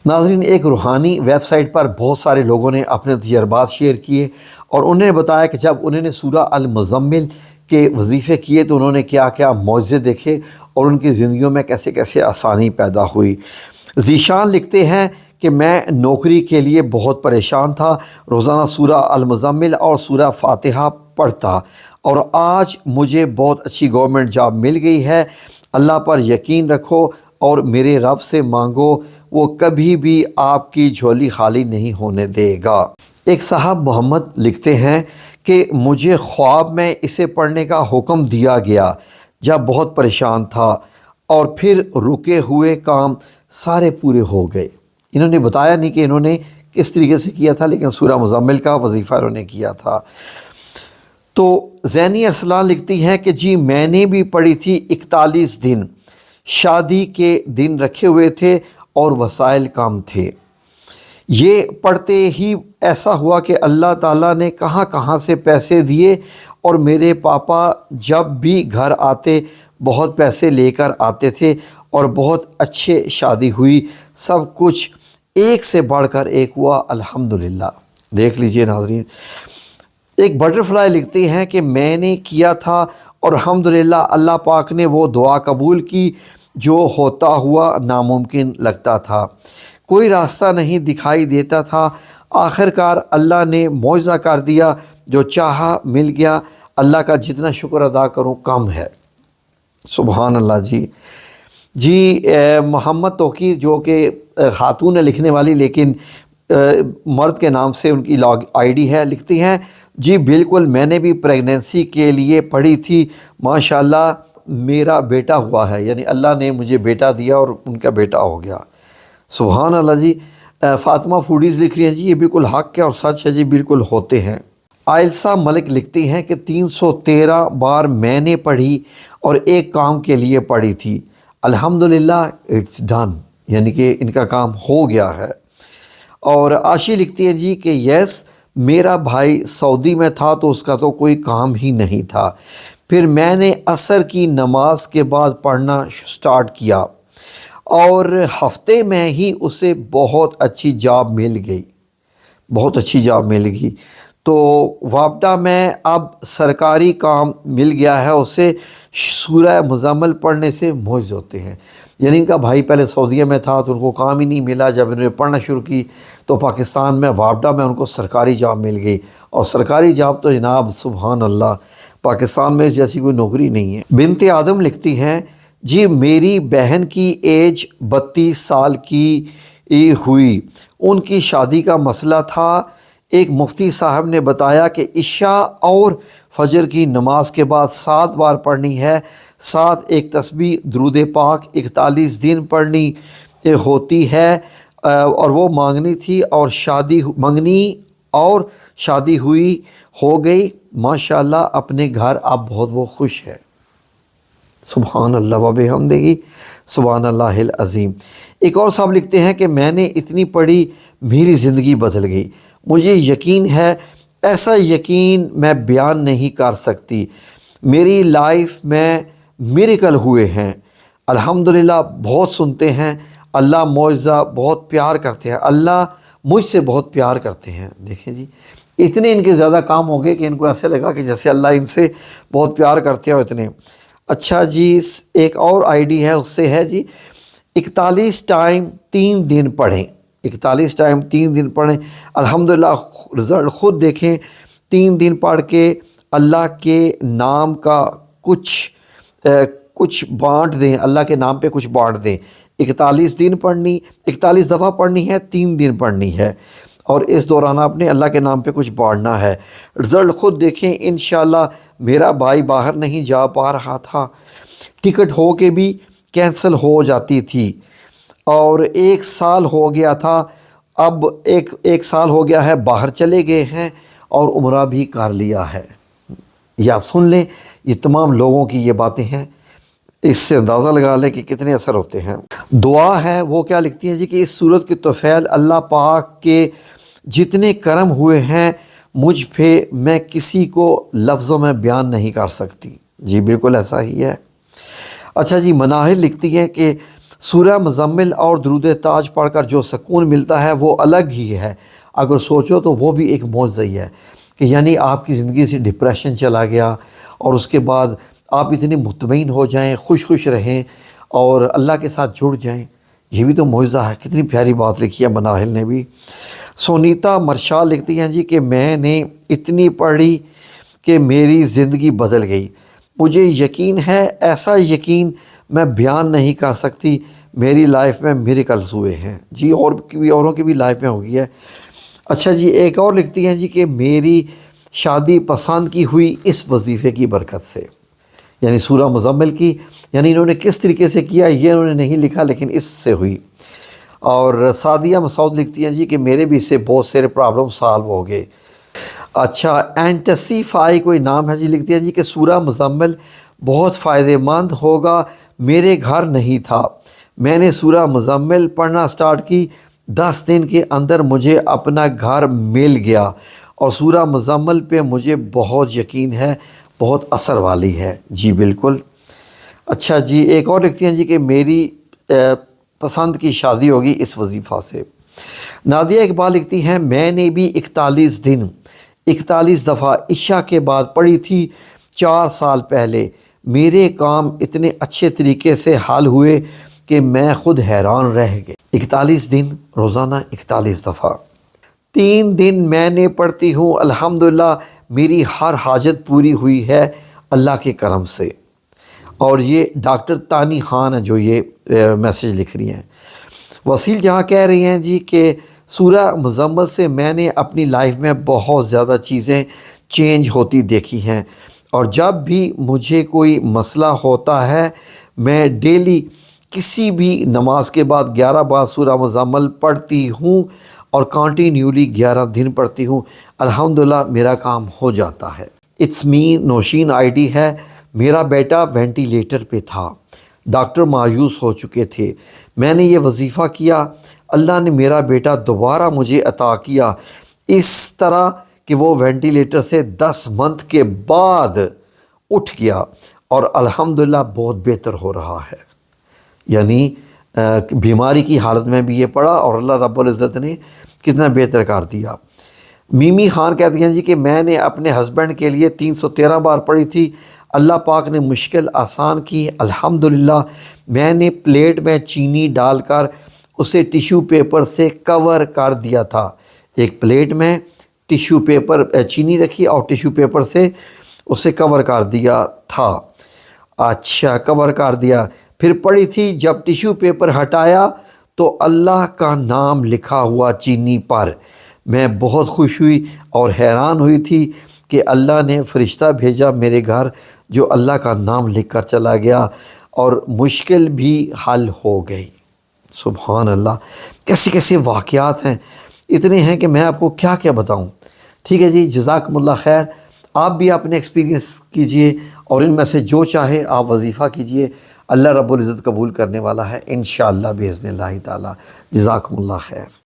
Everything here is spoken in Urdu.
ناظرین، ایک روحانی ویب سائٹ پر بہت سارے لوگوں نے اپنے تجربات شیئر کیے اور انہوں نے بتایا کہ جب انہوں نے سورہ المزمل کے وظیفے کیے تو انہوں نے کیا کیا معجزے دیکھے اور ان کی زندگیوں میں کیسے کیسے آسانی پیدا ہوئی۔ ذیشان لکھتے ہیں کہ میں نوکری کے لیے بہت پریشان تھا، روزانہ سورہ المزمل اور سورہ فاتحہ پڑھتا اور آج مجھے بہت اچھی گورنمنٹ جاب مل گئی ہے۔ اللہ پر یقین رکھو اور میرے رب سے مانگو، وہ کبھی بھی آپ کی جھولی خالی نہیں ہونے دے گا۔ ایک صاحب محمد لکھتے ہیں کہ مجھے خواب میں اسے پڑھنے کا حکم دیا گیا جب بہت پریشان تھا اور پھر رکے ہوئے کام سارے پورے ہو گئے۔ انہوں نے بتایا نہیں کہ انہوں نے کس طریقے سے کیا تھا، لیکن سورہ مزمل کا وظیفہ انہوں نے کیا تھا۔ تو زینی ارسلان لکھتی ہیں کہ جی میں نے بھی پڑھی تھی 41 دن، شادی کے دن رکھے ہوئے تھے اور وسائل کم تھے۔ یہ پڑھتے ہی ایسا ہوا کہ اللہ تعالیٰ نے کہاں کہاں سے پیسے دیے اور میرے پاپا جب بھی گھر آتے بہت پیسے لے کر آتے تھے اور بہت اچھے شادی ہوئی، سب کچھ ایک سے بڑھ کر ایک ہوا، الحمدللہ۔ دیکھ لیجئے ناظرین، ایک بٹرفلائی لکھتے ہیں کہ میں نے کیا تھا اور الحمدللہ اللہ پاک نے وہ دعا قبول کی جو ہوتا ہوا ناممکن لگتا تھا، کوئی راستہ نہیں دکھائی دیتا تھا، آخر کار اللہ نے معجزہ کر دیا، جو چاہا مل گیا۔ اللہ کا جتنا شکر ادا کروں کم ہے۔ سبحان اللہ۔ جی محمد توقیر جو کہ خاتون ہے لکھنے والی لیکن مرد کے نام سے ان کی لاگ آئی ڈی ہے، لکھتی ہیں جی بالکل میں نے بھی پریگننسی کے لیے پڑھی تھی، ماشاءاللہ میرا بیٹا ہوا ہے، یعنی اللہ نے مجھے بیٹا دیا اور ان کا بیٹا ہو گیا۔ سبحان اللہ۔ جی فاطمہ فوڈیز لکھ رہی ہیں جی یہ بالکل حق ہے اور سچ ہے، جی بالکل ہوتے ہیں۔ عائلسہ ملک لکھتی ہیں کہ 313 بار میں نے پڑھی اور ایک کام کے لیے پڑھی تھی، الحمدللہ اٹس ڈن، یعنی کہ ان کا کام ہو گیا ہے۔ اور عاشی لکھتی ہیں جی کہ یس میرا بھائی سعودی میں تھا تو اس کا تو کوئی کام ہی نہیں تھا، پھر میں نے عصر کی نماز کے بعد پڑھنا سٹارٹ کیا اور ہفتے میں ہی اسے بہت اچھی جاب مل گئی، بہت اچھی جاب مل گئی۔ تو وابڈا میں اب سرکاری کام مل گیا ہے اسے، سورہ مزمل پڑھنے سے معجزے ہوتے ہیں۔ یعنی ان کا بھائی پہلے سعودیہ میں تھا تو ان کو کام ہی نہیں ملا، جب انہوں نے پڑھنا شروع کی تو پاکستان میں وابڈا میں ان کو سرکاری جاب مل گئی، اور سرکاری جاب تو جناب سبحان اللہ پاکستان میں جیسی کوئی نوکری نہیں ہے۔ بنت آدم لکھتی ہیں جی میری بہن کی ایج 32 سال کی ہوئی، ان کی شادی کا مسئلہ تھا، ایک مفتی صاحب نے بتایا کہ عشاء اور فجر کی نماز کے بعد 7 بار پڑھنی ہے، ساتھ ایک تسبیح درود پاک 41 دن پڑھنی ہوتی ہے، اور وہ مانگنی تھی اور شادی ہوئی ہو گئی، ماشاءاللہ اپنے گھر اب بہت وہ خوش ہے۔ سبحان اللہ و بحمدہ، سبحان اللہ العظیم۔ ایک اور صاحب لکھتے ہیں کہ میں نے اتنی پڑھی میری زندگی بدل گئی، مجھے یقین ہے، ایسا یقین میں بیان نہیں کر سکتی، میری لائف میں میریکل ہوئے ہیں، الحمدللہ بہت سنتے ہیں، اللہ معجزہ بہت پیار کرتے ہیں، اللہ مجھ سے بہت پیار کرتے ہیں۔ دیکھیں جی اتنے ان کے زیادہ کام ہو گئے کہ ان کو ایسے لگا کہ جیسے اللہ ان سے بہت پیار کرتے ہیں اتنے۔ اچھا جی ایک اور آئی ڈی ہے، اس سے ہے جی 41 ٹائم 3 دن پڑھیں، 41 ٹائم 3 دن پڑھیں، الحمدللہ رزلٹ خود دیکھیں، 3 دن پڑھ کے اللہ کے نام کا کچھ بانٹ دیں، اللہ کے نام پہ کچھ بانٹ دیں۔ 41 دن پڑھنی، 41 دفعہ پڑھنی ہے، 3 دن پڑھنی ہے، اور اس دوران آپ نے اللہ کے نام پہ کچھ بانٹنا ہے، رزلٹ خود دیکھیں انشاءاللہ۔ میرا بھائی باہر نہیں جا پا رہا تھا، ٹکٹ ہو کے بھی کینسل ہو جاتی تھی، اور 1 سال ہو گیا تھا، اب ایک سال ہو گیا ہے باہر چلے گئے ہیں اور عمرہ بھی کر لیا ہے۔ یہ آپ سن لیں، یہ تمام لوگوں کی یہ باتیں ہیں، اس سے اندازہ لگا لیں کہ کتنے اثر ہوتے ہیں۔ دعا ہے وہ کیا لکھتی ہیں جی کہ اس صورت کے طفیل اللہ پاک کے جتنے کرم ہوئے ہیں مجھ پہ، میں کسی کو لفظوں میں بیان نہیں کر سکتی۔ جی بالکل ایسا ہی ہے۔ اچھا جی مناہل لکھتی ہیں کہ سورہ مزمل اور درود تاج پڑھ کر جو سکون ملتا ہے وہ الگ ہی ہے. اگر سوچو تو وہ بھی ایک معجزہ ہی ہے کہ یعنی آپ کی زندگی سے ڈپریشن چلا گیا اور اس کے بعد آپ اتنے مطمئن ہو جائیں، خوش رہیں اور اللہ کے ساتھ جڑ جائیں. یہ بھی تو معجزہ ہے. کتنی پیاری بات لکھی ہے مناہل نے بھی. سونیتا مرشال لکھتی ہیں جی کہ میں نے اتنی پڑھی کہ میری زندگی بدل گئی. مجھے یقین ہے، ایسا یقین میں بیان نہیں کر سکتی. میری لائف میں میریکلز ہوئے ہیں. جی اوروں کی بھی لائف میں ہو گئی ہے. اچھا جی، ایک اور لکھتی ہیں جی کہ میری شادی پسند کی ہوئی اس وظیفے کی برکت سے. یعنی سورہ مزمل کی، یعنی انہوں نے کس طریقے سے کیا یہ انہوں نے نہیں لکھا لیکن اس سے ہوئی. اور سعدیہ مسعود لکھتی ہیں جی کہ میرے بھی اس سے بہت سارے پرابلم سالو ہو گئے. اچھا، اینٹسیفائی کوئی نام ہے جی، لکھتی ہیں جی کہ سورہ مزمل بہت فائدہ مند ہوگا. میرے گھر نہیں تھا، میں نے سورہ مزمل پڑھنا سٹارٹ کی، 10 دن کے اندر مجھے اپنا گھر مل گیا اور سورہ مزمل پہ مجھے بہت یقین ہے، بہت اثر والی ہے. جی بالکل. اچھا جی، ایک اور لکھتی ہیں جی کہ میری پسند کی شادی ہوگی اس وظیفہ سے. نادیہ اقبال لکھتی ہیں میں نے بھی 41 دن 41 دفعہ عشاء کے بعد پڑھی تھی 4 سال پہلے. میرے کام اتنے اچھے طریقے سے حل ہوئے کہ میں خود حیران رہ گئے. 41 دن روزانہ 41 دفعہ. 3 دن میں نے پڑھتی ہوں، الحمدللہ میری ہر حاجت پوری ہوئی ہے اللہ کے کرم سے. اور یہ ڈاکٹر تانی خان ہیں جو یہ میسیج لکھ رہی ہیں. وسیل جہاں کہہ رہی ہیں جی کہ سورہ مزمل سے میں نے اپنی لائف میں بہت زیادہ چیزیں چینج ہوتی دیکھی ہیں، اور جب بھی مجھے کوئی مسئلہ ہوتا ہے میں ڈیلی کسی بھی نماز کے بعد 11 بار سورہ مزمل پڑھتی ہوں اور کانٹینیولی 11 دن پڑھتی ہوں. الحمدللہ میرا کام ہو جاتا ہے. It's me Nausheen I D ہے. میرا بیٹا وینٹیلیٹر پہ تھا، ڈاکٹر مایوس ہو چکے تھے. میں نے یہ وظیفہ کیا، اللہ نے میرا بیٹا دوبارہ مجھے عطا کیا اس طرح کہ وہ وینٹیلیٹر سے 10 منتھ کے بعد اٹھ گیا اور الحمدللہ بہت بہتر ہو رہا ہے. یعنی بیماری کی حالت میں بھی یہ پڑھا اور اللہ رب العزت نے کتنا بہتر کر دیا. میمی خان کہتی ہیں جی کہ میں نے اپنے ہسبینڈ کے لیے 313 بار پڑھی تھی، اللہ پاک نے مشکل آسان کی الحمدللہ. میں نے پلیٹ میں چینی ڈال کر اسے ٹیشو پیپر سے کور کر دیا تھا. ایک پلیٹ میں ٹیشو پیپر چینی رکھی اور ٹیشو پیپر سے اسے کور کر دیا تھا. اچھا، کور کر دیا. پھر پڑھی تھی جب ٹیشو پیپر ہٹایا تو اللہ کا نام لکھا ہوا چینی پر. میں بہت خوش ہوئی اور حیران ہوئی تھی کہ اللہ نے فرشتہ بھیجا میرے گھر جو اللہ کا نام لکھ کر چلا گیا اور مشکل بھی حل ہو گئی. سبحان اللہ، کیسے کیسے واقعات ہیں، اتنے ہیں کہ میں آپ کو کیا کیا بتاؤں. ٹھیک ہے جی، جزاکم اللہ خیر. آپ بھی اپنے ایکسپیرینس کیجئے اور ان میں سے جو چاہے آپ وظیفہ کیجئے. اللہ رب العزت قبول کرنے والا ہے انشاءاللہ باذن اللہ تعالی. جزاکم اللہ خیر.